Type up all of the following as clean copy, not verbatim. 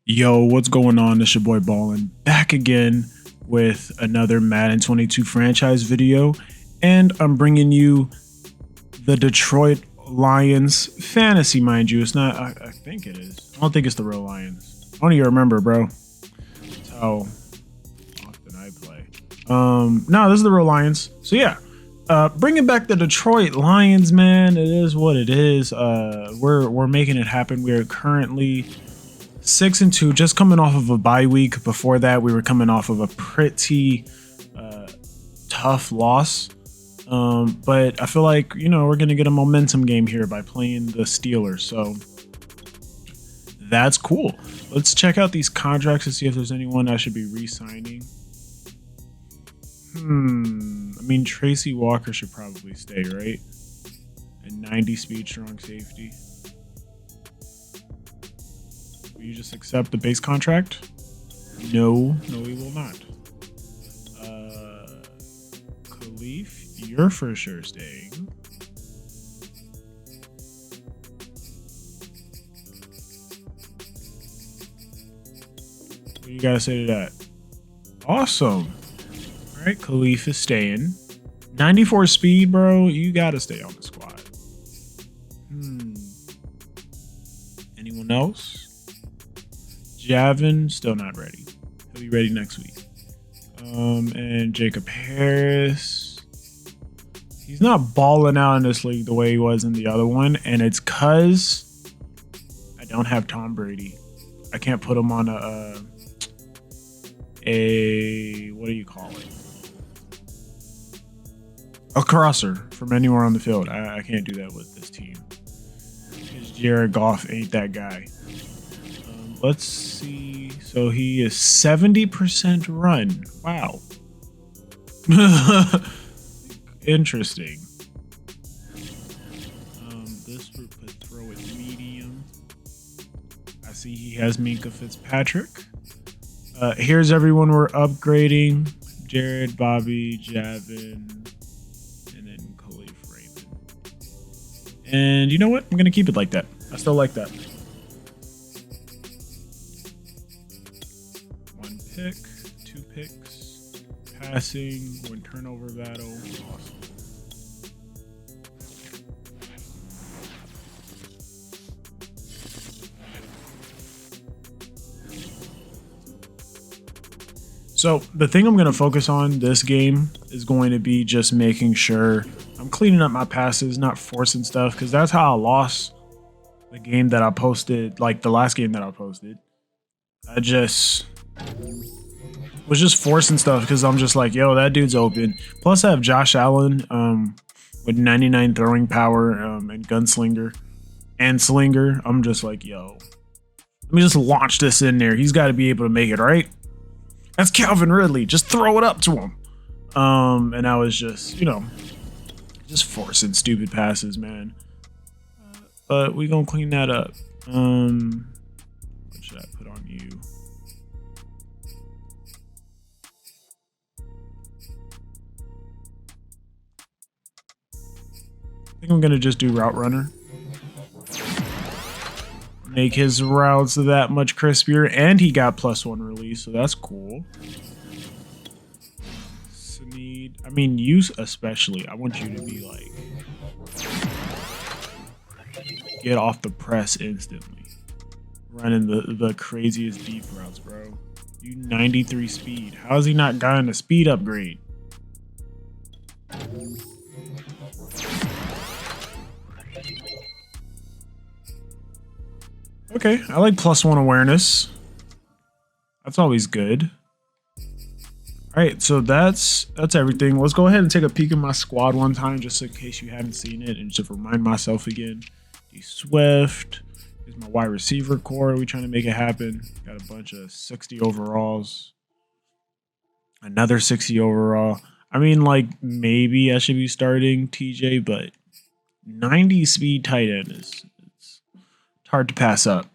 Yo, what's going on? It's your boy Ballin back again with another Madden 22 franchise video, and I'm bringing you the Detroit Lions fantasy, mind you. It's not. I think it is. I don't think it's the real Lions. I don't even remember, bro. That's how often I play. No, this is the real Lions. So yeah, bringing back the Detroit Lions, man. It is what it is. We're making it happen. We are currently 6-2, just coming off of a bye week. Before that, we were coming off of a pretty tough loss. But I feel like, we're going to get a momentum game here by playing the Steelers. So that's cool. Let's check out these contracts to see if there's anyone I should be re-signing. I mean, Tracy Walker should probably stay, right? And 90 speed, strong safety. Will you just accept the base contract? No, we will not. Khalif, you're for sure staying. What do you guys say to that? Awesome. All right, Khalif is staying. 94 speed, bro. You gotta stay on the squad. Anyone else? Javin, still not ready. He'll be ready next week. And Jacob Harris. He's not balling out in this league the way he was in the other one, and it's cause I don't have Tom Brady. I can't put him on a what do you call it? A crosser from anywhere on the field. I can't do that with this team. Because Jared Goff ain't that guy. Let's see. So he is 70% run. Wow. Interesting. This group could throw it medium. I see he has Minka Fitzpatrick. Here's everyone we're upgrading. Jared, Bobby, Javin, and then Khalif Raymond. And you know what? I'm going to keep it like that. I still like that. Pick, 2 picks, passing, win turnover battle. Awesome. So the thing I'm going to focus on this game is going to be just making sure I'm cleaning up my passes, not forcing stuff, because that's how I lost the game that I posted, like the last game that I posted. I was just forcing stuff because I'm just like, yo, that dude's open. Plus I have Josh Allen with 99 throwing power and gunslinger and slinger. I'm just like, yo, let me just launch this in there. He's got to be able to make it, right? That's Calvin Ridley. Just throw it up to him. And I was just, just forcing stupid passes, man. But we gonna clean that up. What should I put on you? I think I'm gonna just do route runner. Make his routes that much crispier, and he got +1 release, so that's cool. Sneed, I mean, you especially. I want you to be like, get off the press instantly, running the craziest deep routes, bro. You 93 speed. How has he not gotten a speed upgrade? Okay, I like +1 awareness. That's always good. All right, so that's everything. Let's go ahead and take a peek at my squad one time, just in case you haven't seen it, and just remind myself again. D Swift is my wide receiver core. We trying to make it happen. Got a bunch of 60 overalls. Another 60 overall. I mean, like, maybe I should be starting TJ, but 90 speed tight end is hard to pass up.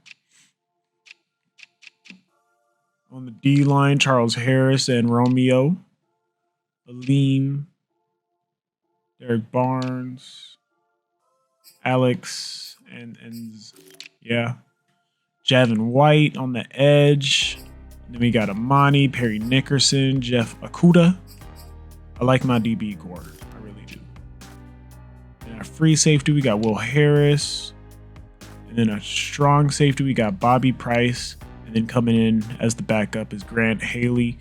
On the D line, Charles Harris and Romeo. Aleem. Derek Barnes. Alex and yeah. Javin White on the edge. Then we got Amani, Perry Nickerson, Jeff Okuda. I like my DB core. I really do. And our free safety, we got Will Harris. And then a strong safety, we got Bobby Price. And then coming in as the backup is Grant Haley.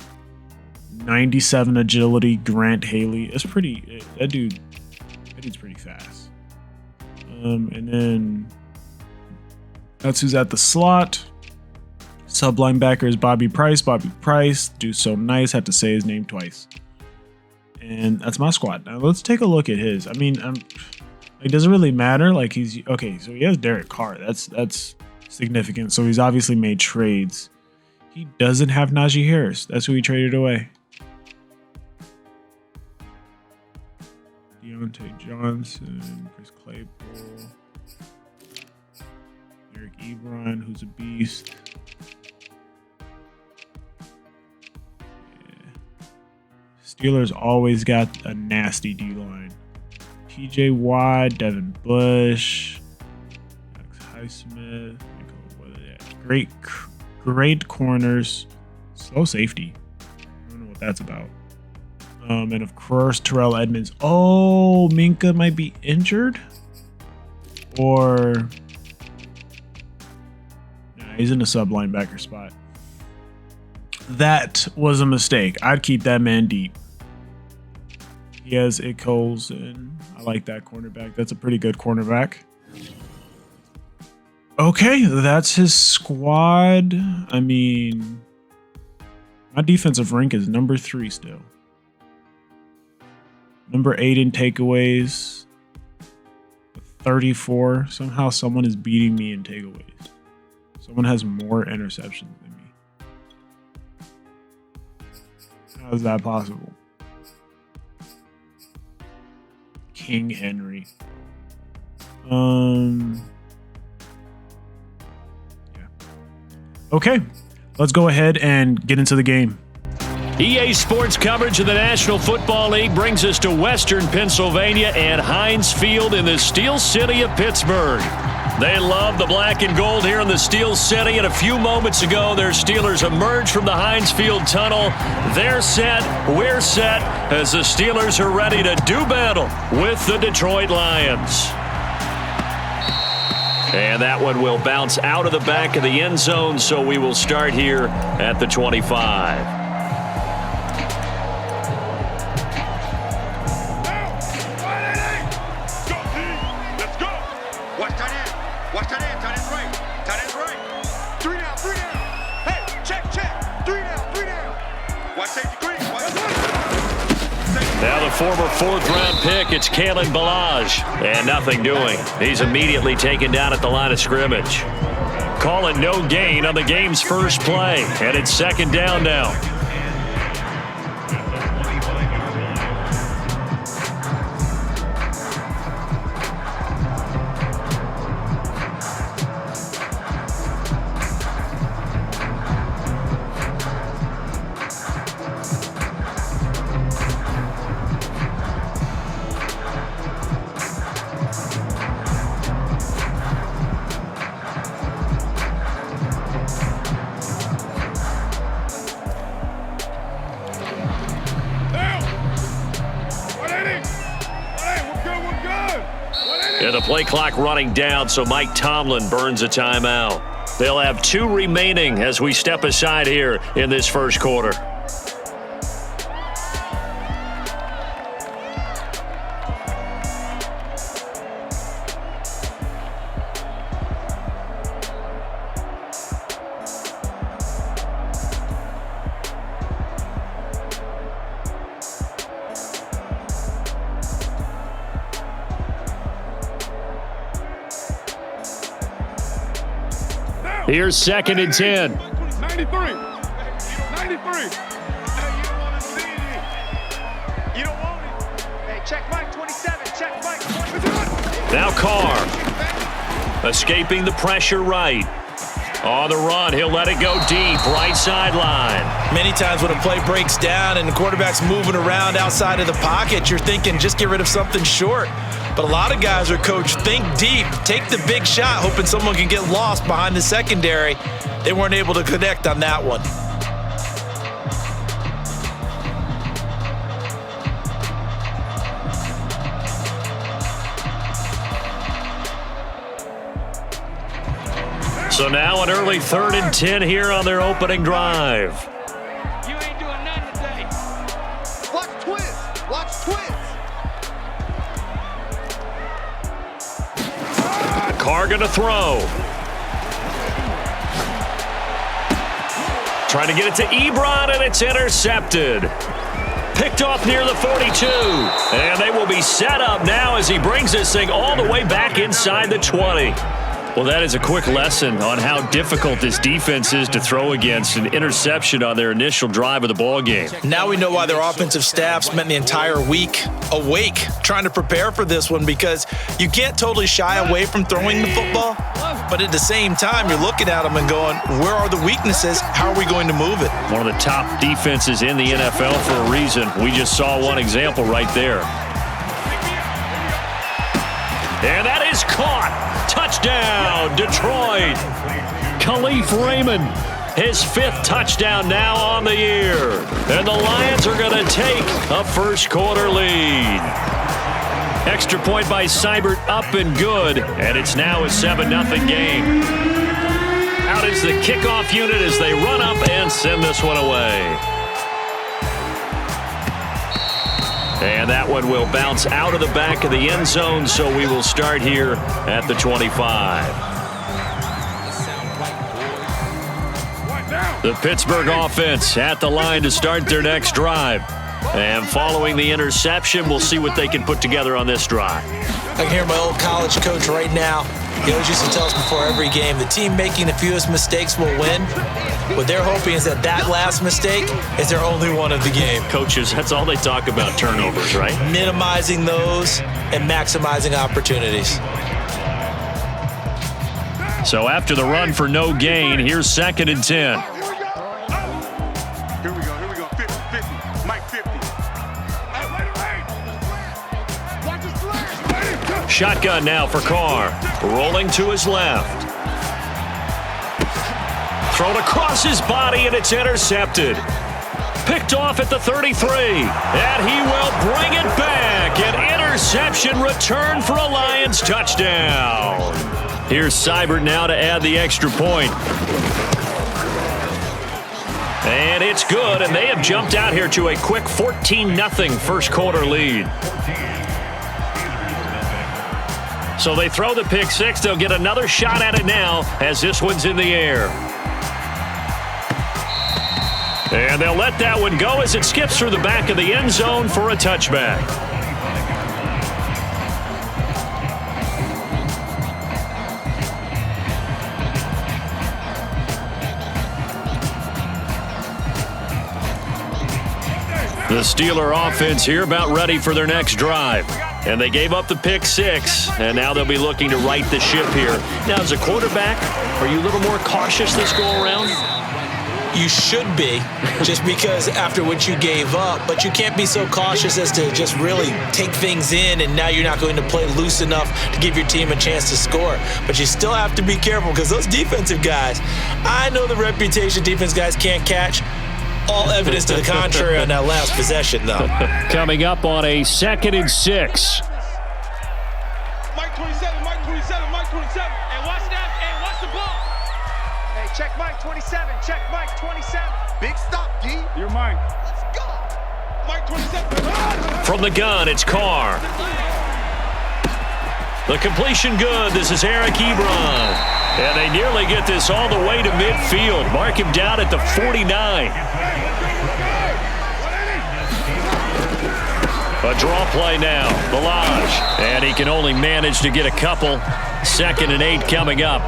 97 agility, Grant Haley. It's pretty, that dude's pretty fast. And then that's who's at the slot. Sub linebacker is Bobby Price. Bobby Price, dude's so nice. Had to say his name twice. And that's my squad. Now let's take a look at his. I mean, it doesn't really matter. Like he's okay. So he has Derek Carr. That's significant. So he's obviously made trades. He doesn't have Najee Harris. That's who he traded away. Deontay Johnson, Chris Claypool, Eric Ebron, who's a beast. Steelers always got a nasty D-line. TJ Watt, Devin Bush, Alex Highsmith, great corners, slow safety. I don't know what that's about. And of course, Terrell Edmonds. Oh, Minka might be injured, or nah, he's in the sub linebacker spot. That was a mistake. I'd keep that man deep. He has Ickles, and I like that cornerback. That's a pretty good cornerback. Okay, that's his squad. I mean, my defensive rank is number 3 still. Number 8 in takeaways. 34. Somehow someone is beating me in takeaways. Someone has more interceptions than me. How is that possible? King Henry. Yeah. Okay, let's go ahead and get into the game. EA Sports coverage of the National Football League brings us to Western Pennsylvania and Heinz Field in the Steel City of Pittsburgh. They love the black and gold here in the Steel City, and a few moments ago, their Steelers emerged from the Heinz Field tunnel. They're set, we're set, as the Steelers are ready to do battle with the Detroit Lions. And that one will bounce out of the back of the end zone, so we will start here at the 25. Now the former 4th-round pick, it's Kalen Ballage, and nothing doing. He's immediately taken down at the line of scrimmage. Calling no gain on the game's first play, and it's 2nd down now. And the play clock running down, so Mike Tomlin burns a timeout. They'll have 2 remaining as we step aside here in this first quarter. Here's 2nd and 10. 93. 93. You don't want it. Hey, check Mike 27. Check Mike 27. Now Carr. Escaping the pressure right. On the run, he'll let it go deep, right sideline. Many times when a play breaks down and the quarterback's moving around outside of the pocket, you're thinking just get rid of something short. But a lot of guys are coached, think deep, take the big shot, hoping someone can get lost behind the secondary. They weren't able to connect on that one. So now an early 3rd and 10 here on their opening drive. You ain't doing nothing today. Watch twist. Watch twist. Carr gonna throw. Trying to get it to Ebron, and it's intercepted. Picked off near the 42. And they will be set up now as he brings this thing all the way back inside the 20. Well, that is a quick lesson on how difficult this defense is to throw against. An interception on their initial drive of the ball game. Now we know why their offensive staff spent the entire week awake trying to prepare for this one, because you can't totally shy away from throwing the football, but at the same time, you're looking at them and going, where are the weaknesses? How are we going to move it? One of the top defenses in the NFL for a reason. We just saw one example right there. And that is caught. Touchdown, Detroit. Khalif Raymond, his 5th touchdown now on the year. And the Lions are going to take a first-quarter lead. Extra point by Seibert, up and good. And it's now a 7-0 game. Out is the kickoff unit as they run up and send this one away. And that one will bounce out of the back of the end zone, so we will start here at the 25. The Pittsburgh offense at the line to start their next drive. And following the interception, we'll see what they can put together on this drive. I can hear my old college coach right now. He always used to tell us before every game, the team making the fewest mistakes will win. What they're hoping is that last mistake is their only one of the game. Coaches, that's all they talk about, turnovers, right? Minimizing those and maximizing opportunities. So after the run for no gain, here's 2nd and 10. Here we go. 50, 50. Mike 50. Shotgun now for Carr. Rolling to his left. Thrown across his body, and it's intercepted. Picked off at the 33. And he will bring it back. An interception return for a Lions touchdown. Here's Seibert now to add the extra point. And it's good, and they have jumped out here to a quick 14-0 first-quarter lead. So they throw the pick six. They'll get another shot at it now as this one's in the air. And they'll let that one go as it skips through the back of the end zone for a touchback. The Steeler offense here about ready for their next drive. And they gave up the pick six, and now they'll be looking to right the ship here. Now, as a quarterback, are you a little more cautious this go-around? You should be, just because after what you gave up, but you can't be so cautious as to just really take things in, and now you're not going to play loose enough to give your team a chance to score. But you still have to be careful, because those defensive guys, I know the reputation defense guys can't catch. All evidence to the contrary on that last possession, though. Coming up on a 2nd and 6. Mike 27, Mike 27, Mike 27. And watch that, and watch the ball. Hey, check Mike 27, check Mike 27. Big stop, D. You're mine. Let's go. Mike 27. From the gun, it's Carr. The completion good. This is Eric Ebron. And they nearly get this all the way to midfield. Mark him down at the 49. A draw play now. Ballin. And he can only manage to get a couple. 2nd and 8 coming up.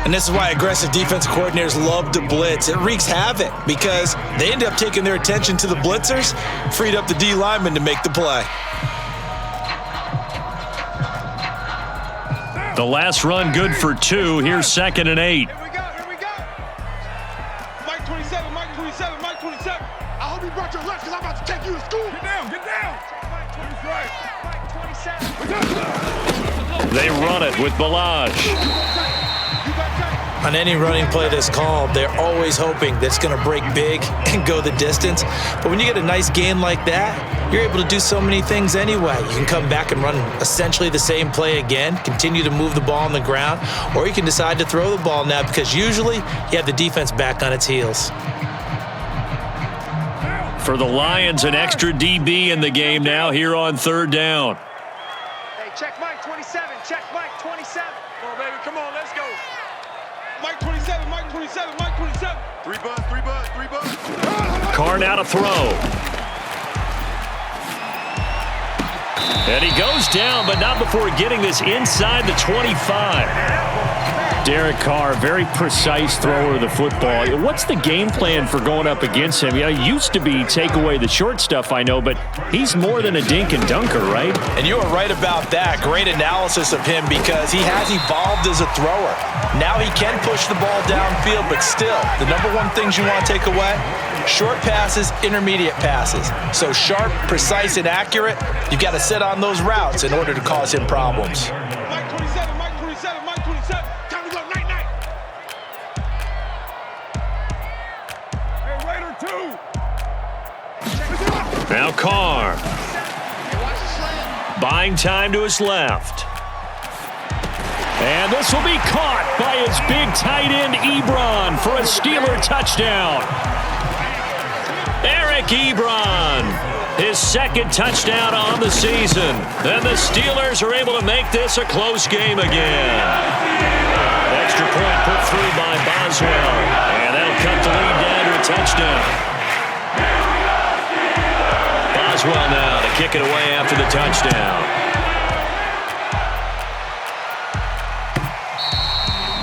And this is why aggressive defensive coordinators love to blitz. It wreaks havoc because they end up taking their attention to the blitzers, freed up the D lineman to make the play. The last run good for 2. Here's 2nd and 8. Here we go, here we go. Mike 27, Mike 27, Mike 27. I hope you brought your lunch because I'm about to take you to school. Get down, get down. Mike 27, Mike 27. They run it with Ballin. On any running play that's called, they're always hoping that it's going to break big and go the distance. But when you get a nice gain like that, you're able to do so many things anyway. You can come back and run essentially the same play again, continue to move the ball on the ground, or you can decide to throw the ball now because usually you have the defense back on its heels. For the Lions, an extra DB in the game now here on third down. Hey, check Mike 27, check Mike 27. Come on, baby, come on, let's go. Mike 27, Mike 27, Mike 27. Three bucks. Carr now to throw. And he goes down, but not before getting this inside the 25. Derek Carr, very precise thrower of the football. What's the game plan for going up against him? It used to be take away the short stuff, I know, but he's more than a dink and dunker, right? And you are right about that. Great analysis of him because he has evolved as a thrower. Now he can push the ball downfield, but still, the number one things you want to take away, short passes, intermediate passes. So sharp, precise, and accurate, you've got to sit on those routes in order to cause him problems. Mike 27, Mike 27, Mike 27. Time to go, night. Hey, Raider 2. Now Carr. Buying time to his left. And this will be caught by his big tight end, Ebron, for a Steeler touchdown. Eric Ebron, his second touchdown on the season. And the Steelers are able to make this a close game again. Extra point put through by Boswell. And that'll cut the lead down to a touchdown. Boswell now to kick it away after the touchdown.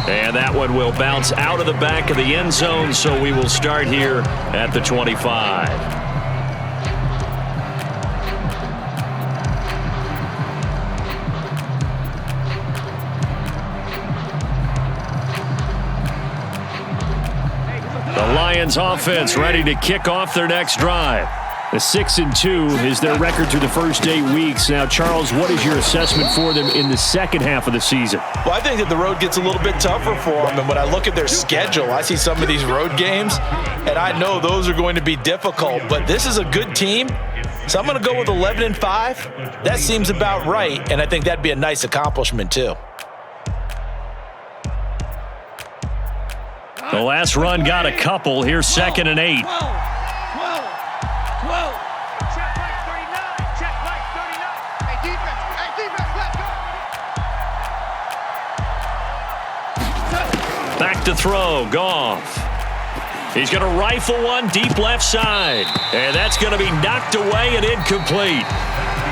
And that one will bounce out of the back of the end zone, so we will start here at the 25. The Lions offense ready to kick off their next drive. The 6-2 is their record through the first 8 weeks. Now, Charles, what is your assessment for them in the second half of the season? Well, I think that the road gets a little bit tougher for them. And when I look at their schedule, I see some of these road games, and I know those are going to be difficult. But this is a good team, so I'm going to go with 11-5. That seems about right, and I think that'd be a nice accomplishment, too. The last run got a couple. Here's 2nd and 8. Check Mike 39, check Mike 39. Hey, defense, let's go. Back to throw, Goff. He's going to rifle one deep left side. And that's going to be knocked away and incomplete.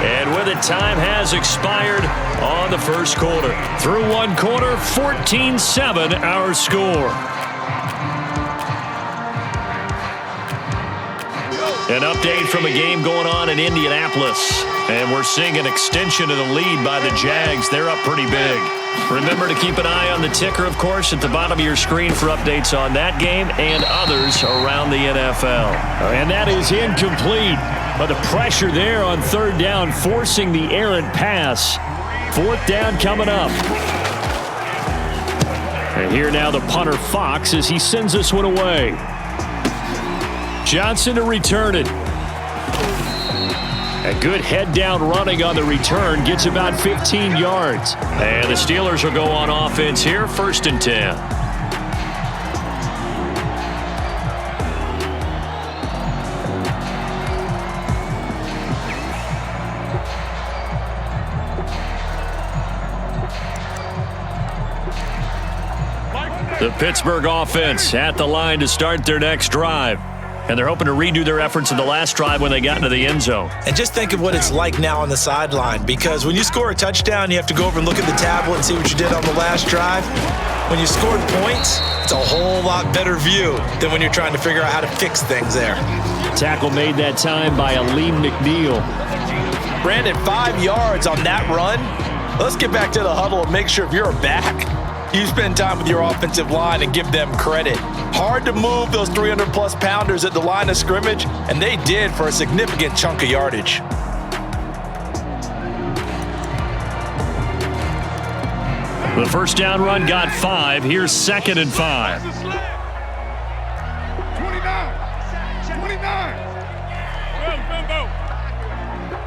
And with it, time has expired on the first quarter. Through one quarter, 14-7 our score. An update from a game going on in Indianapolis. And we're seeing an extension of the lead by the Jags. They're up pretty big. Remember to keep an eye on the ticker, of course, at the bottom of your screen for updates on that game and others around the NFL. And that is incomplete. But the pressure there on third down, forcing the errant pass. Fourth down coming up. And here now the punter, Fox, as he sends this one away. Johnson to return it. A good head down running on the return. Gets about 15 yards. And the Steelers will go on offense here. 1st and 10. The Pittsburgh offense at the line to start their next drive. And they're hoping to redo their efforts in the last drive when they got into the end zone. And just think of what it's like now on the sideline, because when you score a touchdown, you have to go over and look at the tablet and see what you did on the last drive. When you scored points, it's a whole lot better view than when you're trying to figure out how to fix things there. Tackle made that time by Aleem McNeil. Brandon, 5 yards on that run. Let's get back to the huddle and make sure if you're back, you spend time with your offensive line and give them credit. Hard to move those 300-plus pounders at the line of scrimmage, and they did for a significant chunk of yardage. The first down run got 5. Here's 2nd and 5. 29. 29. Go.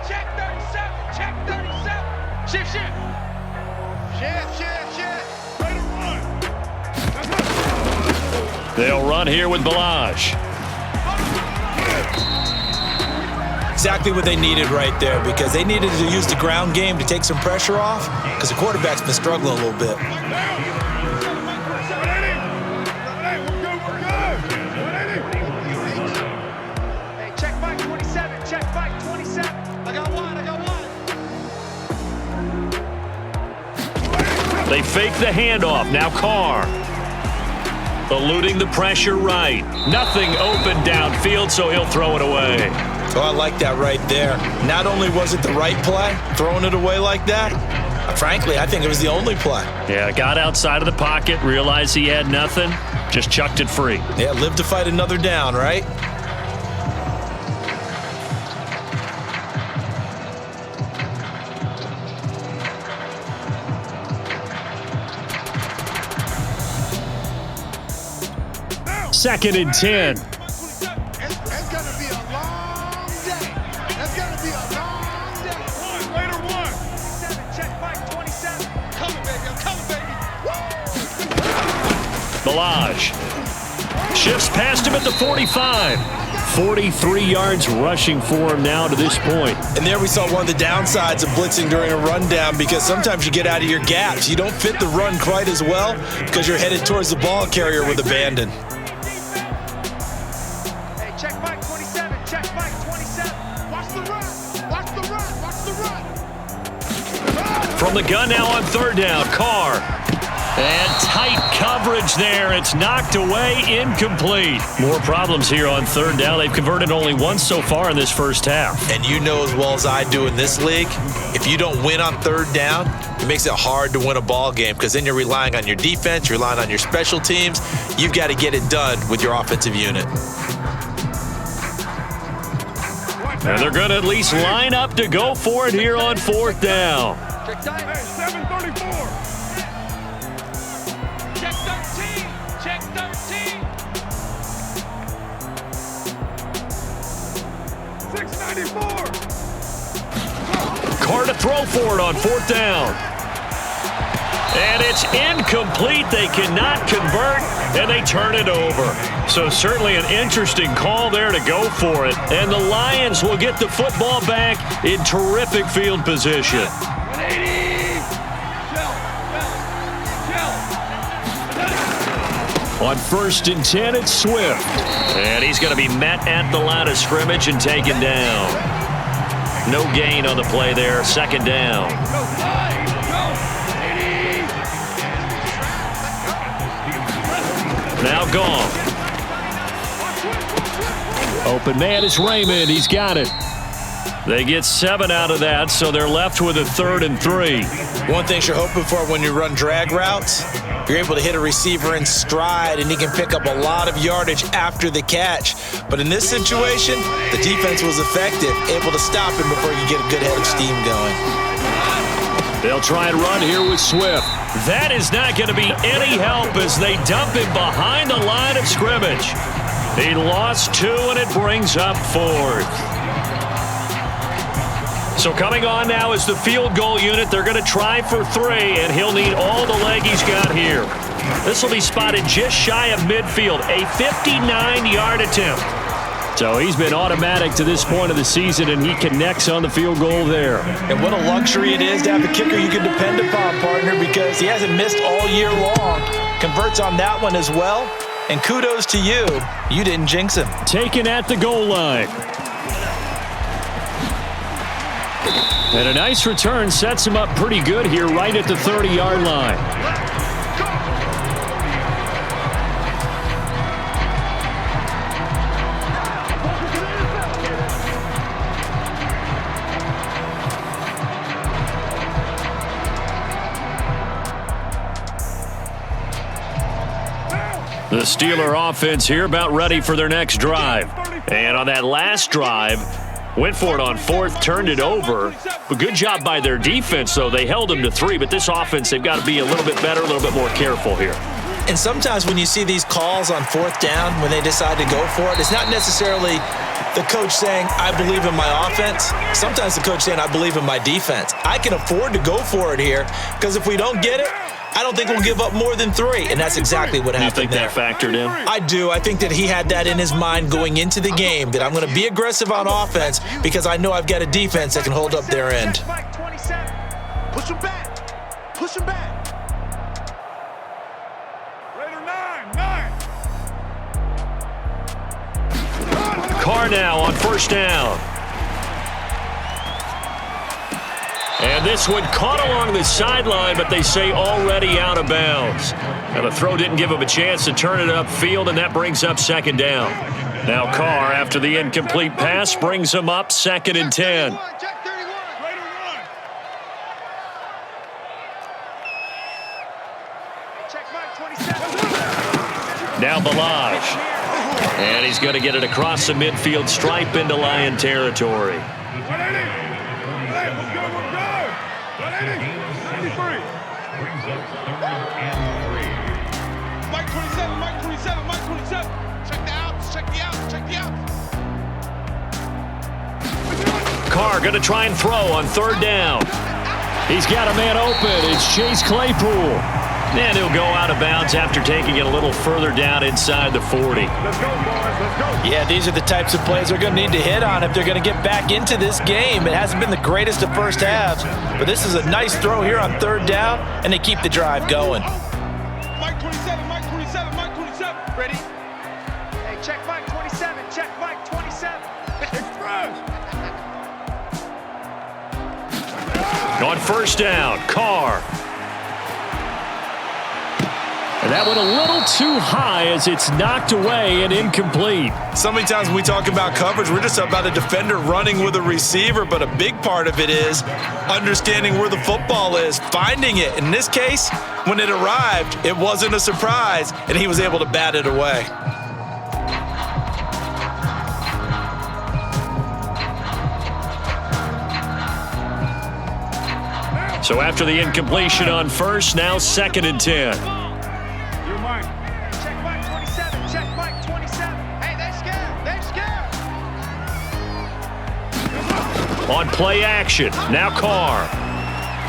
Check 37. Check 37. Shift. Ready to run. They'll run here with Ballin. Exactly what they needed right there, because they needed to use the ground game to take some pressure off, because the quarterback's been struggling a little bit. Hey, check Mike 27. Check Mike 27. I got one. They fake the handoff. Now Carr. Eluding the pressure right. Nothing open downfield, so he'll throw it away. So I like that right there. Not only was it the right play, throwing it away like that, frankly, I think it was the only play. Yeah, got outside of the pocket, realized he had nothing, just chucked it free. Yeah, live to fight another down, right? Second and 10. It's going to be a long day. It's going to be a long day. Raider 1. 27. Check Mike 27. Coming, baby. I'm coming, baby. Ballin shifts past him at the 45. 43 yards rushing for him now to this point. And there we saw one of the downsides of blitzing during a rundown, because sometimes you get out of your gaps. You don't fit the run quite as well because you're headed towards the ball carrier with abandon. Hey, check Mike 27. Check Mike 27. Watch the run. Watch the run. Watch the run. From the gun now on 3rd down, Carr. And tight coverage there. It's knocked away, incomplete. More problems here on 3rd down. They've converted only once so far in this first half. And you know as well as I do in this league, if you don't win on 3rd down, it makes it hard to win a ball game, because then you're relying on your defense, you're relying on your special teams. You've got to get it done with your offensive unit. And they're going to at least line up to go for it here on 4th down. Check time. Hey, 7:34. Check 13. Check 13. 694. Carr to throw for it on 4th down. And it's incomplete. They cannot convert, and they turn it over. So certainly an interesting call there to go for it. And the Lions will get the football back in terrific field position. 180. On 1st and 10, it's Swift. And he's going to be met at the line of scrimmage and taken down. No gain on the play there. 2nd down. Now gone. Open man is Raymond. He's got it. They get 7 out of that, so they're left with a 3rd and 3. One thing you're hoping for when you run drag routes, you're able to hit a receiver in stride, and he can pick up a lot of yardage after the catch. But in this situation, the defense was effective, able to stop him before you get a good head of steam going. They'll try and run here with Swift. That is not going to be any help as they dump him behind the line of scrimmage. He lost 2, and it brings up 4th. So coming on now is the field goal unit. They're going to try for 3, and he'll need all the leg he's got here. This will be spotted just shy of midfield, a 59-yard attempt. So he's been automatic to this point of the season, and he connects on the field goal there. And what a luxury it is to have a kicker you can depend upon, partner, because he hasn't missed all year long. Converts on that one as well. And kudos to you. You didn't jinx him. Taken at the goal line. And a nice return sets him up pretty good here right at the 30-yard line. The Steeler offense here about ready for their next drive. And on that last drive, Went for it on fourth, turned it over. But good job by their defense, though. They held them to 3, but this offense, they've got to be a little bit better, a little bit more careful here. And sometimes when you see these calls on fourth down, when they decide to go for it, it's not necessarily the coach saying, I believe in my offense. Sometimes the coach saying, I believe in my defense. I can afford to go for it here because if we don't get it, I don't think we'll give up more than 3, and that's exactly what happened there. You think that factored in? I do. I think that he had that in his mind going into the game, that I'm going to be aggressive on offense because I know I've got a defense that can hold up their end. Push him back. Push him back. Raider 9. Carr now on first down. And this one caught along the sideline, but they say already out of bounds. Now the throw didn't give him a chance to turn it upfield, and that brings up second down. Now Carr, after the incomplete pass, brings him up 2nd and 10. Now Ballin. And he's going to get it across the midfield stripe into Lion territory. Mike 27, Mike 27, Mike 27. Check the outs, check the outs, check the outs. Carr going to try and throw on third down. He's got a man open. It's Chase Claypool. And he'll go out of bounds after taking it a little further down inside the 40. Let's go, boys, let's go. Yeah, these are the types of plays they're going to need to hit on if they're going to get back into this game. It hasn't been the greatest of first halves, but this is a nice throw here on third down, and they keep the drive going. Mike 27, Mike 27, Mike 27. Ready? Hey, check Mike 27, check Mike 27. Express. On first down, Carr. And that went a little too high as it's knocked away and incomplete. So many times when we talk about coverage, we're just about a defender running with a receiver, but a big part of it is understanding where the football is, finding it. In this case, when it arrived, it wasn't a surprise, and he was able to bat it away. So after the incompletion on first, now 2nd and 10. Check Mike 27, check Mike 27. Hey, they're scared, they're scared. On play action, now Carr.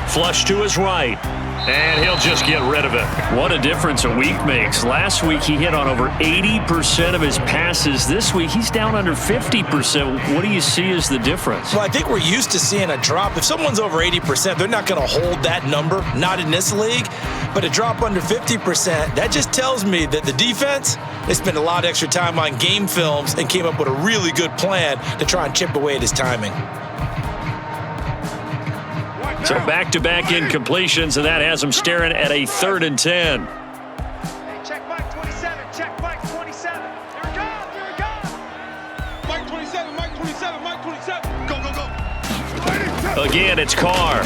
Flush to his right. And he'll just get rid of it. What a difference a week makes. Last week he hit on over 80% of his passes. This week he's down under 50%. What do you see as the difference? Well, I think we're used to seeing a drop. If someone's over 80%, they're not going to hold that number, not in this league. But a drop under 50%, that just tells me that the defense, they spent a lot of extra time on game films and came up with a really good plan to try and chip away at his timing. So back-to-back incompletions, and that has him staring at a 3rd and 10. Hey, check Mike 27, check Mike 27. Here we go, here we go. Mike 27, Mike 27, Mike 27. Go, go, go. Again, it's Carr.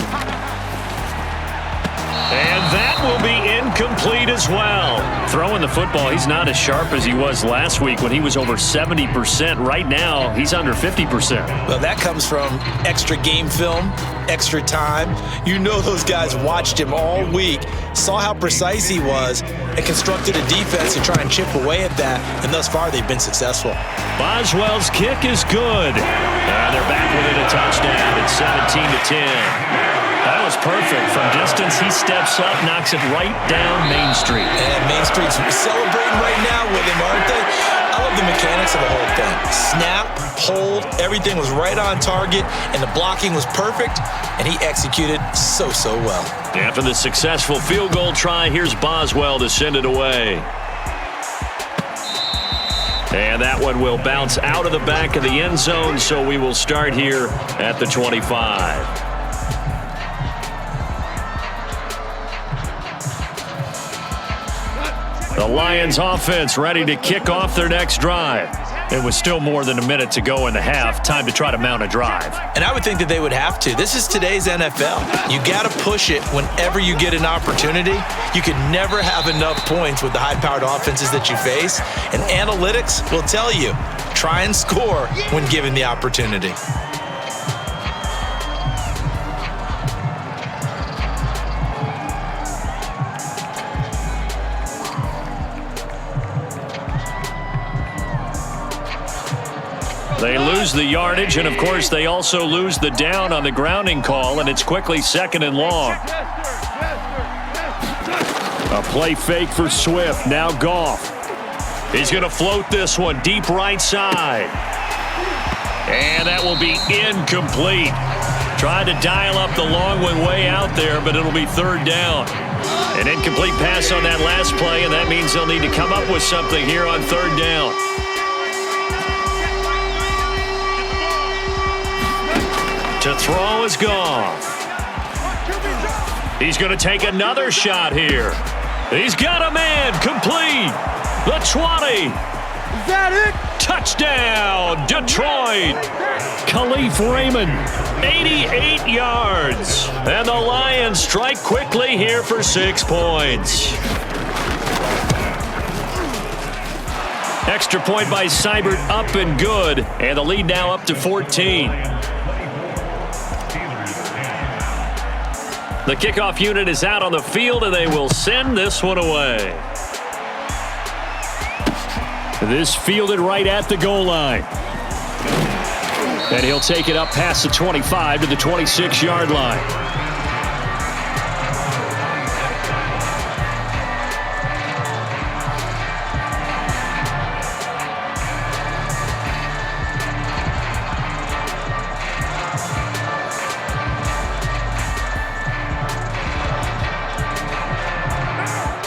And that will be incomplete as well. Throwing the football, he's not as sharp as he was last week when he was over 70%. Right now, he's under 50%. Well, that comes from extra game film, extra time. You know those guys watched him all week, saw how precise he was, and constructed a defense to try and chip away at that. And thus far, they've been successful. Boswell's kick is good. They're back within a touchdown. It's 17-10. That was perfect. From distance, he steps up, knocks it right down Main Street. And Main Street's celebrating right now with him, aren't they? I love the mechanics of the whole thing. Snap, hold, everything was right on target, and the blocking was perfect, and he executed so well. After the successful field goal try, here's Boswell to send it away. And that one will bounce out of the back of the end zone, so we will start here at the 25. The Lions offense ready to kick off their next drive. It was still more than a minute to go in the half. Time to try to mount a drive. And I would think that they would have to. This is today's NFL. You got to push it whenever you get an opportunity. You can never have enough points with the high-powered offenses that you face. And analytics will tell you, try and score when given the opportunity. They lose the yardage, and of course they also lose the down on the grounding call, and it's quickly 2nd and long. A play fake for Swift. Now Goff. He's going to float this one deep right side. And that will be incomplete. Tried to dial up the long one way out there, but it'll be 3rd down. An incomplete pass on that last play, and that means they'll need to come up with something here on 3rd down. To throw is Goff. He's going to take another shot here. He's got a man. Complete. The 20. Is that it? Touchdown, Detroit. Khalif Raymond, 88 yards. And the Lions strike quickly here for 6 points. Extra point by Seibert, up and good. And the lead now up to 14. The kickoff unit is out on the field, and they will send this one away. This fielded right at the goal line. And he'll take it up past the 25 to the 26-yard line.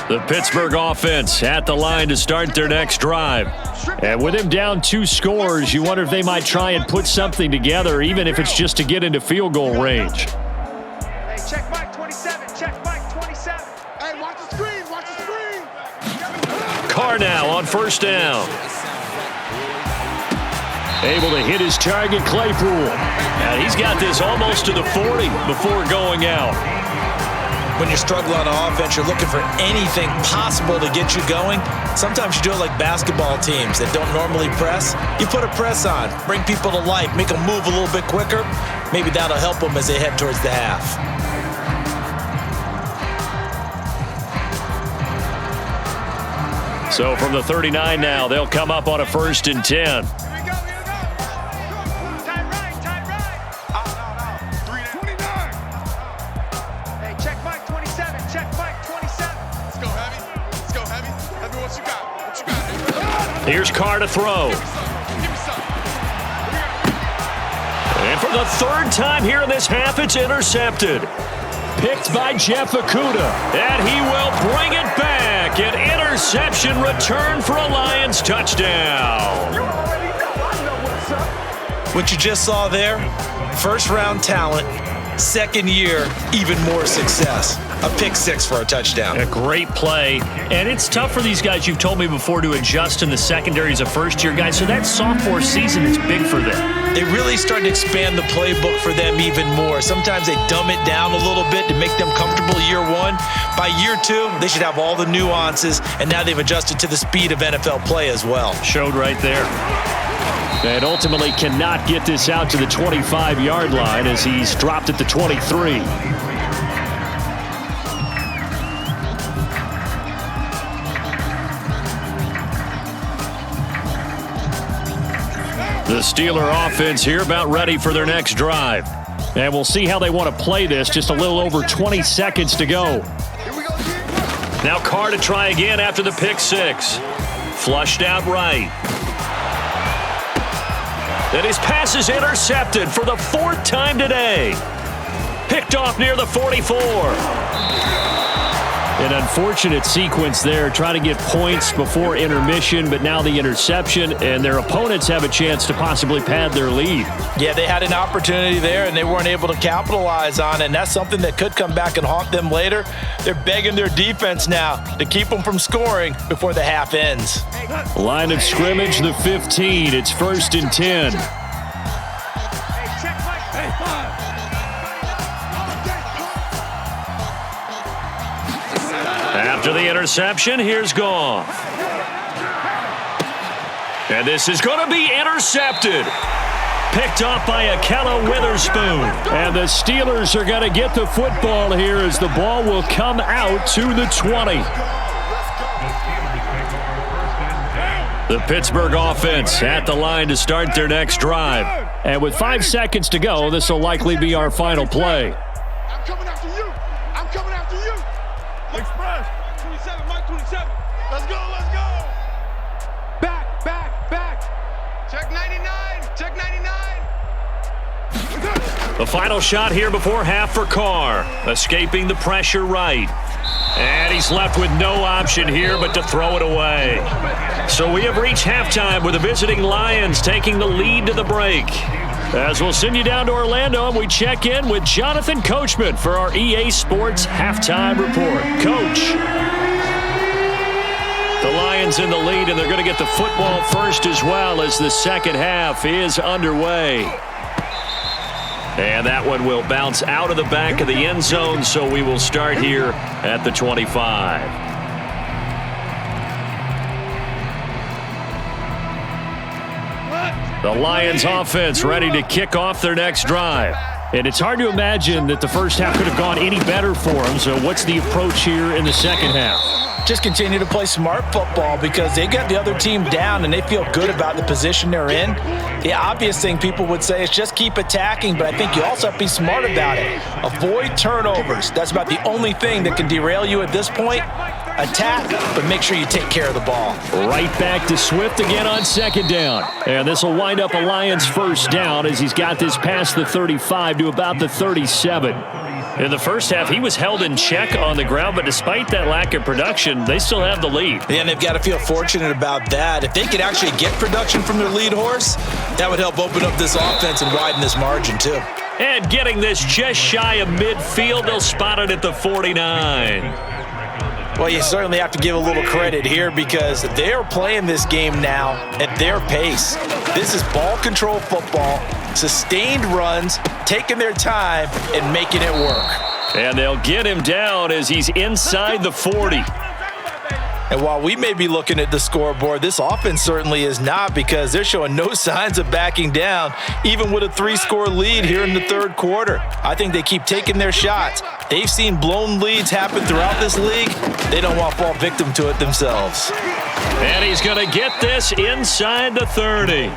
The Pittsburgh offense at the line to start their next drive. And with him down 2 scores, you wonder if they might try and put something together, even if it's just to get into field goal range. Hey, check Mike 27. Check Mike 27. Hey, watch the screen. Watch the screen. Carr now on 1st down. Able to hit his target, Claypool. And he's got this almost to the 40 before going out. When you struggle on offense, you're looking for anything possible to get you going. Sometimes you do it like basketball teams that don't normally press. You put a press on, bring people to life, make them move a little bit quicker. Maybe that'll help them as they head towards the half. So from the 39 now, they'll come up on a 1st and 10. Here's Carr to throw. And for the 3rd time here in this half, it's intercepted. Picked by Jeff Okudah. And he will bring it back. An interception return for a Lions touchdown. What you just saw there, 1st-round talent, 2nd year, even more success. A pick 6 for a touchdown. A great play. And it's tough for these guys, you've told me before, to adjust in the secondary as a first-year guy. So that sophomore season is big for them. They really start to expand the playbook for them even more. Sometimes they dumb it down a little bit to make them comfortable year 1. By year 2, they should have all the nuances, and now they've adjusted to the speed of NFL play as well. Showed right there. And ultimately cannot get this out to the 25-yard line as he's dropped at the 23. The Steeler offense here about ready for their next drive. And we'll see how they want to play this. Just a little over 20 seconds to go. Now Carr to try again after the pick 6. Flushed out right. And his pass is intercepted for the 4th time today. Picked off near the 44. An unfortunate sequence there, trying to get points before intermission, but now the interception, and their opponents have a chance to possibly pad their lead. Yeah, they had an opportunity there, and they weren't able to capitalize on it, and that's something that could come back and haunt them later. They're begging their defense now to keep them from scoring before the half ends. Line of scrimmage, the 15. It's 1st and 10. After the interception, here's Goff. And this is going to be intercepted. Picked off by Akella Witherspoon. And the Steelers are going to get the football here as the ball will come out to the 20. The Pittsburgh offense at the line to start their next drive. And with 5 seconds to go, this will likely be our final play. I'm coming after you. I'm coming after you. Express. 27, Mike 27. Let's go, let's go. Back, back, back. Check 99, check 99. The final shot here before half for Carr. Escaping the pressure right. And he's left with no option here but to throw it away. So we have reached halftime with the visiting Lions taking the lead to the break. As we'll send you down to Orlando and we check in with Jonathan Coachman for our EA Sports Halftime Report. Coach. The Lions in the lead, and they're going to get the football first as well as the second half is underway. And that one will bounce out of the back of the end zone, so we will start here at the 25. The Lions offense ready to kick off their next drive. And it's hard to imagine that the first half could have gone any better for them. So what's the approach here in the second half? Just continue to play smart football because they got the other team down and they feel good about the position they're in. The obvious thing people would say is just keep attacking, but I think you also have to be smart about it. Avoid turnovers. That's about the only thing that can derail you at this point. Attack, but make sure you take care of the ball. Right back to Swift again on second down. And this will wind up a Lions first down as he's got this past the 35 to about the 37. In the first half, he was held in check on the ground, but despite that lack of production, they still have the lead. And they've got to feel fortunate about that. If they could actually get production from their lead horse, that would help open up this offense and widen this margin too. And getting this just shy of midfield, they'll spot it at the 49. Well, you certainly have to give a little credit here because they're playing this game now at their pace. This is ball control football, sustained runs, taking their time and making it work. And they'll get him down as he's inside the 40. And while we may be looking at the scoreboard, this offense certainly is not because they're showing no signs of backing down, even with a 3-score lead here in the third quarter. I think they keep taking their shots. They've seen blown leads happen throughout this league. They don't want to fall victim to it themselves. And he's going to get this inside the 30.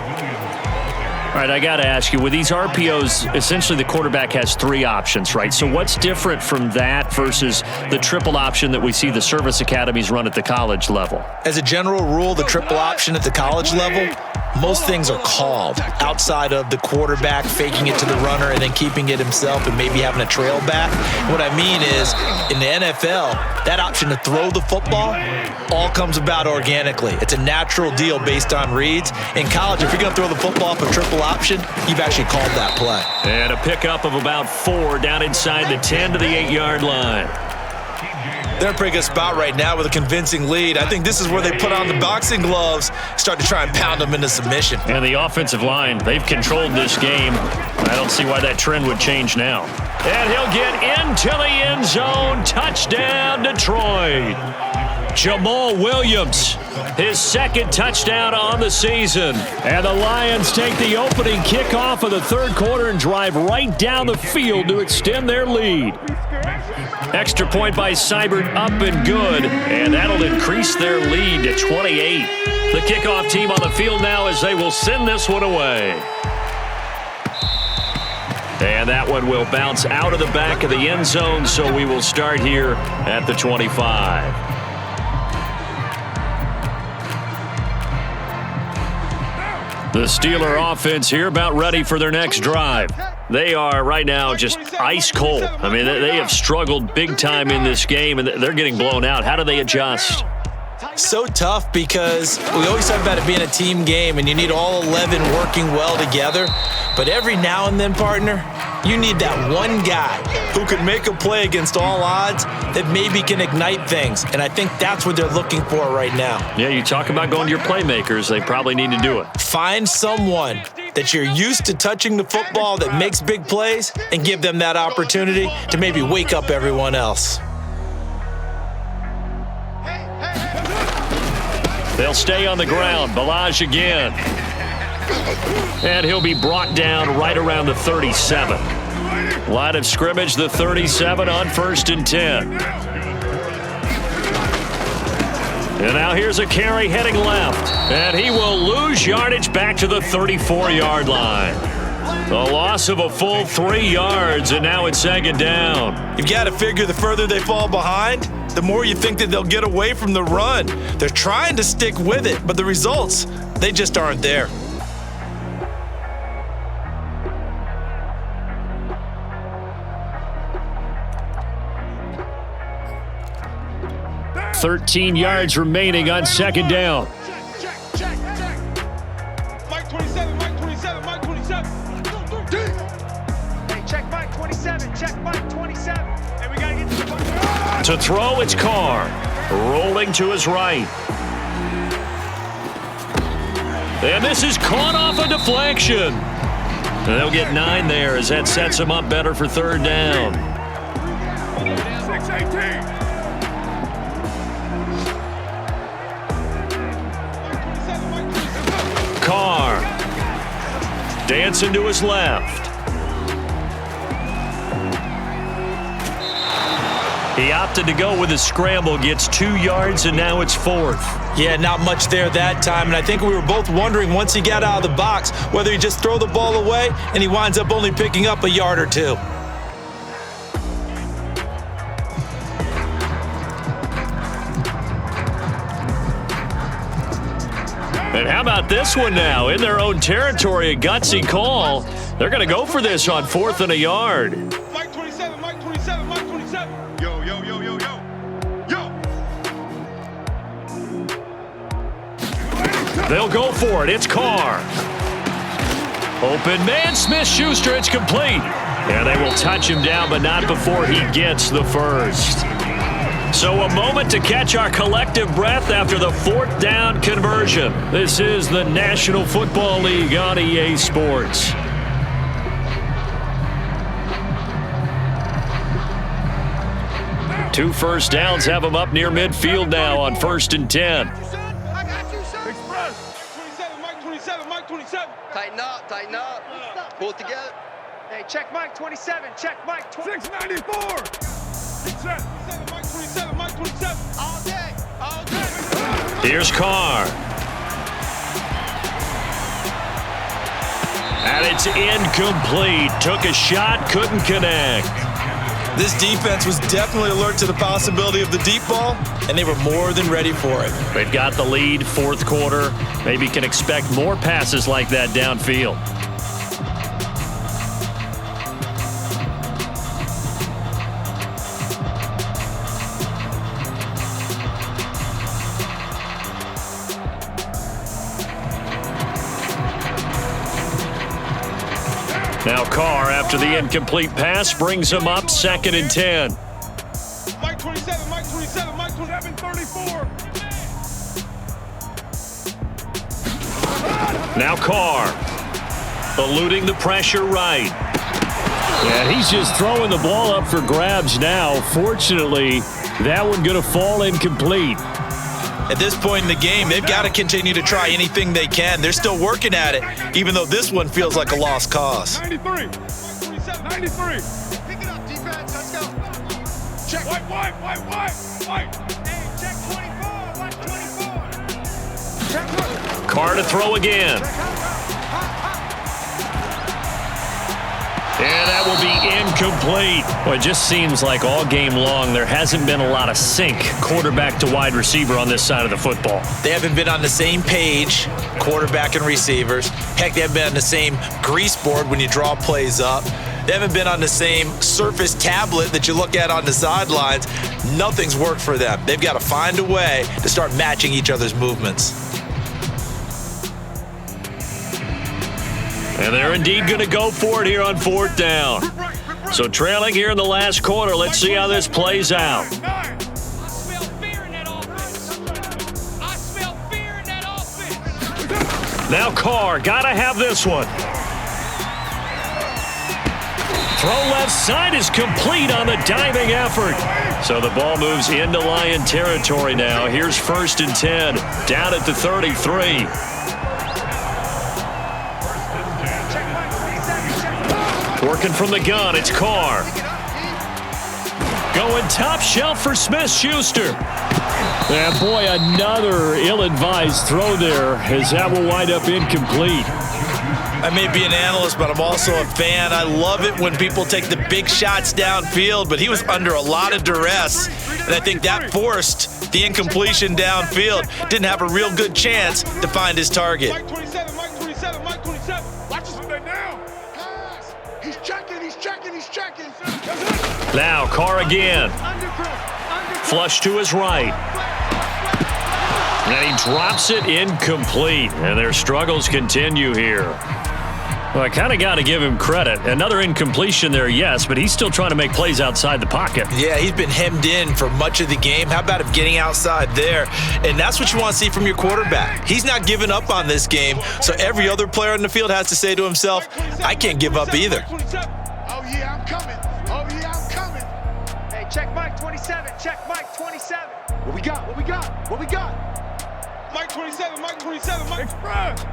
All right, I got to ask you, with these RPOs, essentially the quarterback has 3 options, right? So what's different from that versus the triple option that we see the service academies run at the college level? As a general rule, the triple option at the college level, most things are called outside of the quarterback faking it to the runner and then keeping it himself and maybe having a trail back. What I mean is, in the NFL, that option to throw the football all comes about organically. It's a natural deal based on reads. In college, if you're going to throw the football off a triple option, you've actually called that play. And a pickup of about 4 down inside the 10 to the 8-yard line. They're in a pretty good spot right now with a convincing lead. I think this is where they put on the boxing gloves, start to try and pound them into submission. And the offensive line, they've controlled this game. I don't see why that trend would change now. And he'll get into the end zone. Touchdown, Detroit. Jamal Williams, his second touchdown on the season. And the Lions take the opening kickoff of the third quarter and drive right down the field to extend their lead. Extra point by Seibert up and good, and that'll increase their lead to 28. The kickoff team on the field now as they will send this one away. And that one will bounce out of the back of the end zone, so we will start here at the 25. The Steeler offense here about ready for their next drive. They are right now just ice cold. I mean, they have struggled big time in this game, and they're getting blown out. How do they adjust? So tough because we always talk about it being a team game, and you need all 11 working well together. But every now and then, partner, you need that one guy who can make a play against all odds that maybe can ignite things. And I think that's what they're looking for right now. Yeah, you talk about going to your playmakers. They probably need to do it. Find someone that you're used to touching the football that makes big plays and give them that opportunity to maybe wake up everyone else. They'll stay on the ground. Ballin again. And he'll be brought down right around the 37. Line of scrimmage, the 37 on 1st and 10. And now here's a carry heading left. And he will lose yardage back to the 34-yard line. The loss of a full 3 yards, and now it's second down. You've got to figure the further they fall behind, the more you think that they'll get away from the run. They're trying to stick with it, but the results, they just aren't there. 13 yards remaining on second down. Check. Mike 27, Mike 27, Mike 27. Hey, check Mike 27, check Mike 27. And we got to get to the To throw, it's Carr. Rolling to his right. And this is caught off a deflection. And they'll get 9 there as that sets them up better for third down. 6-18. Carr dancing to his left. He opted to go with a scramble, gets 2 yards, and now it's 4th. Yeah, not much there that time, and I think we were both wondering once he got out of the box whether he just throw the ball away and he winds up only picking up a yard or 2. And how about this one now? In their own territory, a gutsy call. They're going to go for this on 4th and a yard. Mike 27, Mike 27, Mike 27. Yo. They'll go for it. It's Carr. Open man, Smith-Schuster. It's complete. And they will touch him down, but not before he gets the first. So a moment to catch our collective breath after the 4th down conversion. This is the National Football League on EA Sports. Two first downs have them up near midfield now on 1st and 10. I got you, son. Express. Mike 27, Mike 27. Tighten up. Pull it together. Hey, check Mike 27, check Mike 694. Mike 27, Mike 27. All day. Here's Carr. And it's incomplete. Took a shot, couldn't connect. This defense was definitely alert to the possibility of the deep ball, and they were more than ready for it. They've got the lead, 4th quarter. Maybe can expect more passes like that downfield. Now Carr, after the incomplete pass, brings him up 2nd and 10. Mike 27, Mike 27, Mike 27, 34. Now Carr, eluding the pressure right. And he's just throwing the ball up for grabs now. Fortunately, that one going to fall incomplete. At this point in the game, they've got to continue to try anything they can. They're still working at it, even though this one feels like a lost cause. 93. 93. Pick it up, defense. Let's go. Check. White. Hey, check 24. Watch 24. Check. Carr to throw again. And that will be incomplete. Well, it just seems like all game long there hasn't been a lot of sync quarterback to wide receiver on this side of the football. They haven't been on the same page, quarterback and receivers. Heck, they haven't been on the same grease board when you draw plays up. They haven't been on the same Surface tablet that you look at on the sidelines. Nothing's worked for them. They've got to find a way to start matching each other's movements. And they're indeed going to go for it here on 4th down. So trailing here in the last quarter, let's see how this plays out. I smell fear in that offense. Now Carr, got to have this one. Throw left side is complete on the diving effort. So the ball moves into Lion territory now. Here's 1st and 10, down at the 33. Working from the gun, it's Carr. Going top shelf for Smith-Schuster. And boy, another ill-advised throw there, as that will wind up incomplete. I may be an analyst, but I'm also a fan. I love it when people take the big shots downfield, but he was under a lot of duress, and I think that forced the incompletion downfield. Didn't have a real good chance to find his target. Mike 27, Mike 27, Mike 27. Watch this right now. Pass. He's checking, he's checking, he's checking. Now Carr again. Flush to his right. And he drops it incomplete. And their struggles continue here. Well, I kind of got to give him credit. Another incompletion there, yes, but he's still trying to make plays outside the pocket. Yeah, he's been hemmed in for much of the game. How about him getting outside there? And that's what you want to see from your quarterback. He's not giving up on this game, so every other player in the field has to say to himself, I can't give up either. Oh, yeah, I'm coming. Oh, yeah, I'm coming. Hey, check Mike 27. Check Mike 27. What we got? What we got? What we got? Mike 27, Mike 27, Mike. Express.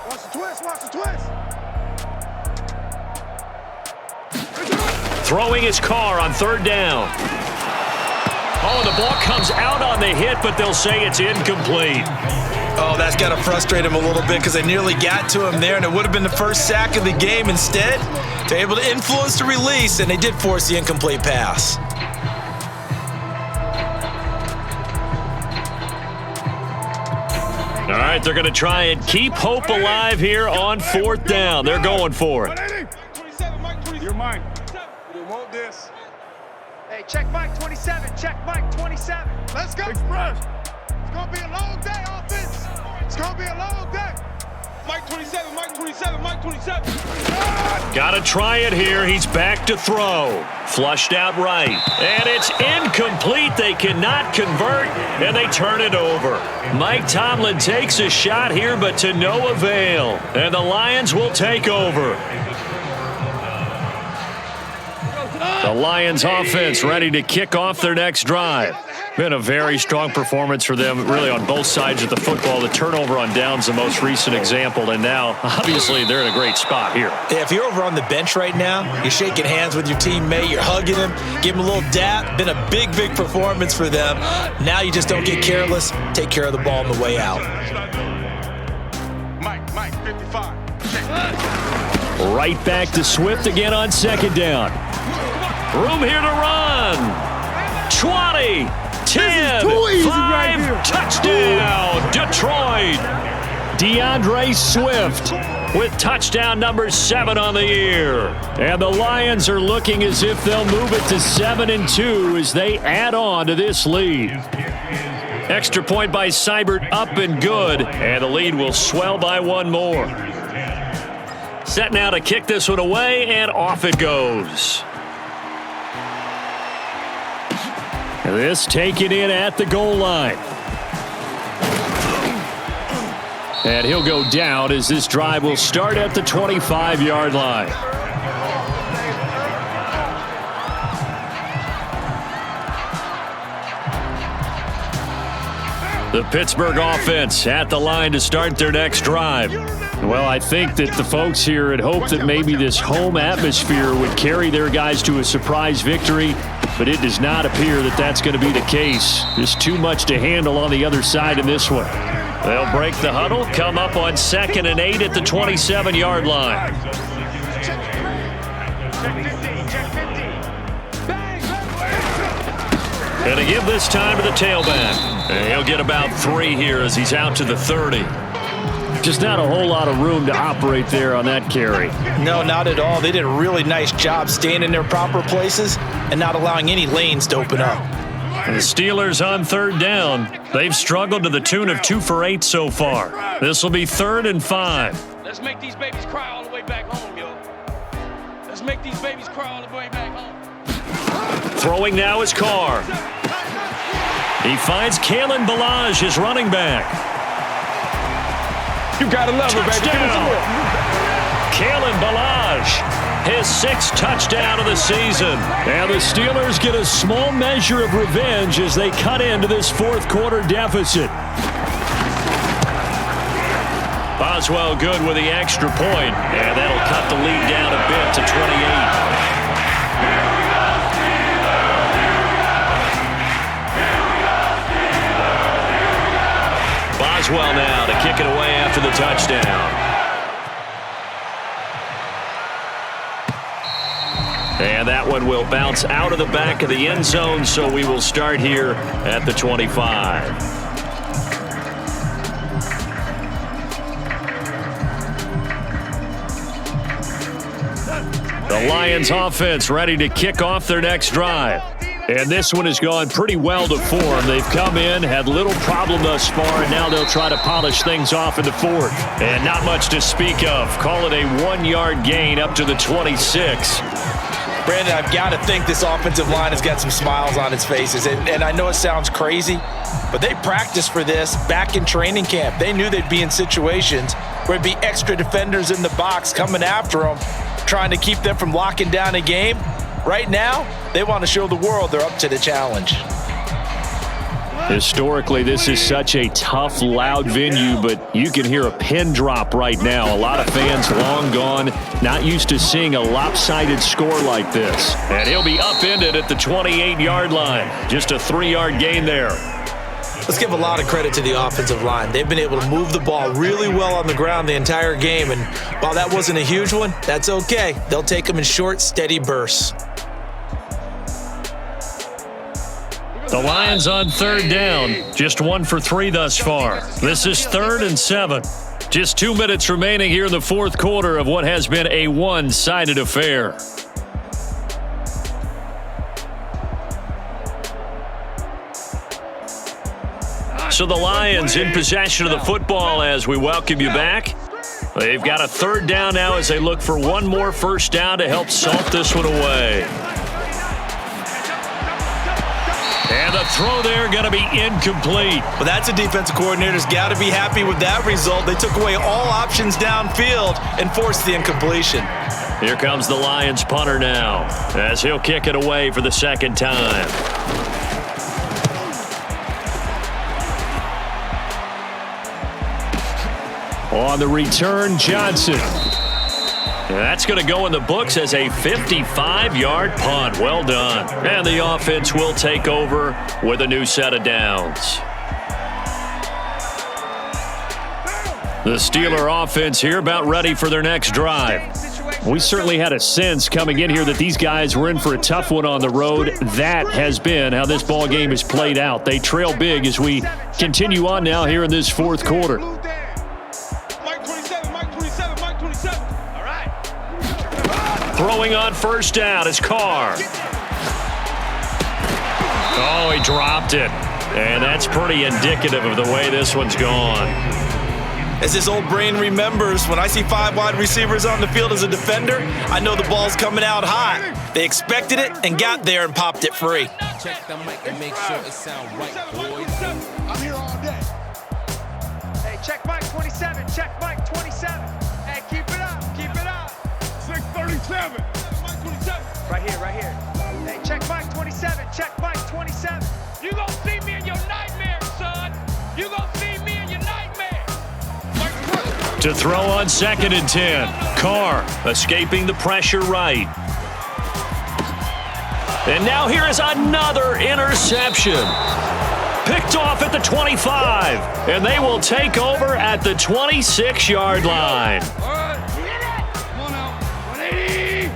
Watch the twist, watch the twist. Throwing his Carr on third down. Oh, the ball comes out on the hit, but they'll say it's incomplete. Oh, that's got to frustrate him a little bit because they nearly got to him there, and it would have been the first sack of the game. Instead, they're able to influence the release, and they did force the incomplete pass. All right, they're going to try and keep hope alive here on fourth down. They're going for it. You're mine. You want this. Hey, check Mike 27. Check Mike 27. Let's go. Express. It's going to be a long day, offense. It's going to be a long day. Mike 27, Mike 27, Mike 27. Got to try it here. He's back to throw. Flushed out right. And it's incomplete. They cannot convert, and they turn it over. Mike Tomlin takes a shot here, but to no avail. And the Lions will take over. The Lions offense ready to kick off their next drive. Been a very strong performance for them, really, on both sides of the football. The turnover on downs, the most recent example, and now, obviously, they're in a great spot here. Yeah, if you're over on the bench right now, you're shaking hands with your teammate, you're hugging him, give him a little dap. Been a big, big performance for them. Now you just don't get careless. Take care of the ball on the way out. Mike, 55. Right back to Swift again on second down. Room here to run. 20. 10, 5, right, touchdown, Detroit. DeAndre Swift with touchdown number 7 on the year. And the Lions are looking as if they'll move it to 7-2 as they add on to this lead. Extra point by Seibert, up and good, and the lead will swell by one more. Set now to kick this one away, and off it goes. This taken in at the goal line. And he'll go down as this drive will start at the 25-yard line. The Pittsburgh offense at the line to start their next drive. Well, I think that the folks here had hoped that maybe this home atmosphere would carry their guys to a surprise victory, but it does not appear that that's going to be the case. Just too much to handle on the other side in this one. They'll break the huddle, come up on 2nd and 8 at the 27-yard line. And to give this time to the tailback. And he'll get about 3 here as he's out to the 30. Just not a whole lot of room to operate there on that carry. No, not at all. They did a really nice job staying in their proper places and not allowing any lanes to open up. And the Steelers on third down. They've struggled to the tune of 2 for 8 so far. This will be 3rd and 5. Let's make these babies cry all the way back home, yo. Let's make these babies cry all the way back home. Throwing now is Carr. He finds Kalen Ballin, his running back. You gotta love it, baby. Kalen Ballin, his 6th touchdown of the season. And the Steelers get a small measure of revenge as they cut into this 4th quarter deficit. Boswell good with the extra point, and that'll cut the lead down a bit to 28. Maxwell now to kick it away after the touchdown. And that one will bounce out of the back of the end zone, so we will start here at the 25. The Lions offense ready to kick off their next drive. And this one has gone pretty well to form. They've come in, had little problem thus far, and now they'll try to polish things off in the fourth. And not much to speak of. Call it a 1-yard gain up to the 26. Brandon, I've got to think this offensive line has got some smiles on its faces. And I know it sounds crazy, but they practiced for this back in training camp. They knew they'd be in situations where it'd be extra defenders in the box coming after them, trying to keep them from locking down a game. Right now, they want to show the world they're up to the challenge. Historically, this is such a tough, loud venue, but you can hear a pin drop right now. A lot of fans long gone, not used to seeing a lopsided score like this. And he'll be upended at the 28-yard line. Just a 3-yard gain there. Let's give a lot of credit to the offensive line. They've been able to move the ball really well on the ground the entire game, and while that wasn't a huge one, that's okay. They'll take them in short, steady bursts. The Lions on third down, just 1 for 3 thus far. This is 3rd and 7. Just 2 minutes remaining here in the fourth quarter of what has been a one-sided affair. So the Lions in possession of the football as we welcome you back. They've got a 3rd down now as they look for one more first down to help salt this one away. And the throw there going to be incomplete. Well, that's a defensive coordinator's got to be happy with that result. They took away all options downfield and forced the incompletion. Here comes the Lions punter now as he'll kick it away for the second time. On the return, Johnson. That's going to go in the books as a 55-yard punt. Well done. And the offense will take over with a new set of downs. The Steeler offense here about ready for their next drive. We certainly had a sense coming in here that these guys were in for a tough one on the road. That has been how this ball game has played out. They trail big as we continue on now here in this fourth quarter. Throwing on first down is Carr. Oh, he dropped it. And that's pretty indicative of the way this one's gone. As his old brain remembers, when I see 5 wide receivers on the field as a defender, I know the ball's coming out hot. They expected it and got there and popped it free. Check the mic and make sure it sound right, boys. I'm here all day. Hey, check mic 27, check mic 27. Hey, keep it up, keep it up. 637. Right here, right here. Hey, check mic 27, check mic 27. You gonna see me in your nightmare, son. You gonna see me in your nightmare. To throw on 2nd and 10. Carr escaping the pressure right. And now here is another interception. Picked off at the 25. And they will take over at the 26-yard line. All right. Come on now. 180.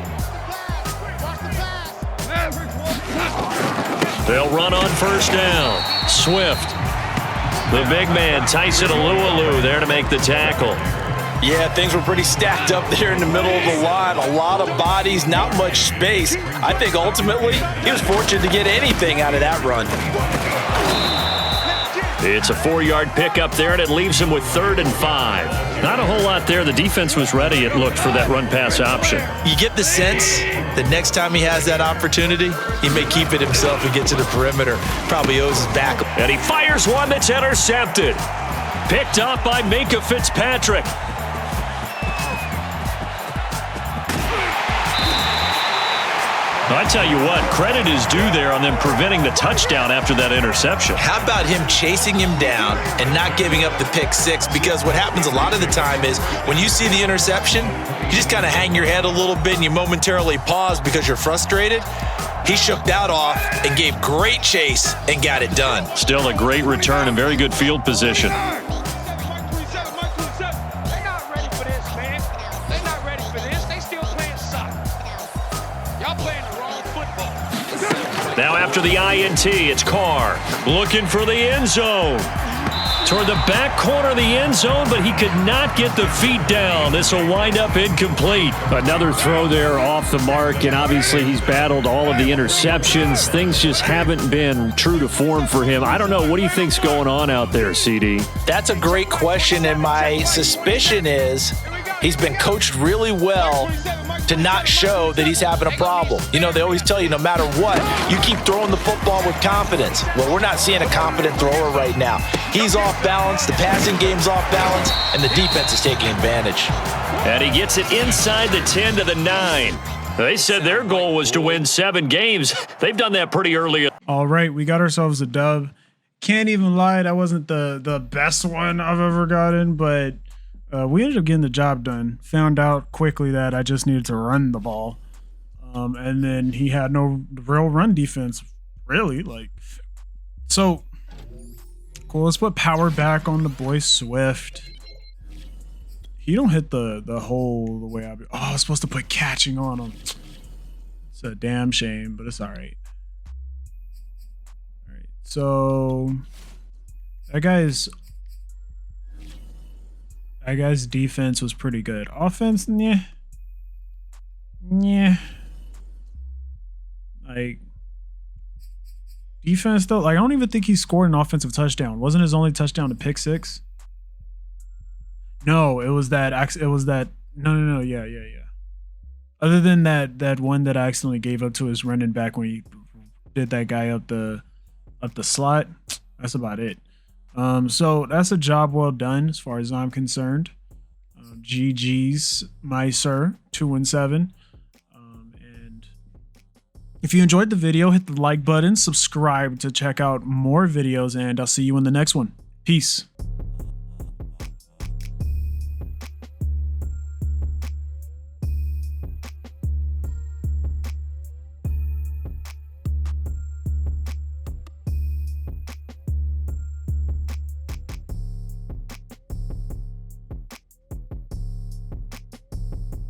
They'll run on first down. Swift. The big man, Tyson Alualu, there to make the tackle. Yeah, things were pretty stacked up there in the middle of the line. A lot of bodies, not much space. I think ultimately he was fortunate to get anything out of that run. It's a 4-yard pickup there, and it leaves him with 3rd and 5. Not a whole lot there. The defense was ready, it looked, for that run-pass option. You get the sense that next time he has that opportunity, he may keep it himself and get to the perimeter. Probably owes his back. And he fires one that's intercepted. Picked up by Minkah Fitzpatrick. I tell you what, credit is due there on them preventing the touchdown after that interception. How about him chasing him down and not giving up the pick six? Because what happens a lot of the time is when you see the interception, you just kind of hang your head a little bit and you momentarily pause because you're frustrated. He shook that off and gave great chase and got it done. Still a great return and very good field position. Y'all playing the wrong football. Now after the INT, it's Carr looking for the end zone. Toward the back corner of the end zone, but he could not get the feet down. This will wind up incomplete. Another throw there off the mark, and obviously he's battled all of the interceptions. Things just haven't been true to form for him. I don't know. What do you think's going on out there, CD? That's a great question, and my suspicion is he's been coached really well to not show that he's having a problem. You know, they always tell you no matter what, you keep throwing the football with confidence. Well, we're not seeing a confident thrower right now. He's off balance, the passing game's off balance, and the defense is taking advantage. And he gets it inside the 10 to the 9. They said their goal was to win 7 games. They've done that pretty early. All right, we got ourselves a dub. Can't even lie, that wasn't the best one I've ever gotten, but we ended up getting the job done. Found out quickly that I just needed to run the ball. And then he had no real run defense, really. So, cool. Let's put power back on the boy Swift. He don't hit the hole the way I was supposed to put catching on him. It's a damn shame, but it's all right. All right. So, that guy's defense was pretty good. Offense, yeah. Defense though, I don't even think he scored an offensive touchdown. Wasn't his only touchdown a pick six? No, it was that. No. Yeah. Other than that one that I accidentally gave up to his running back when he did that guy up the slot. That's about it. So that's a job well done as far as I'm concerned. GG's, my sir, 2-7. And if you enjoyed the video, hit the like button, subscribe to check out more videos, and I'll see you in the next one. Peace.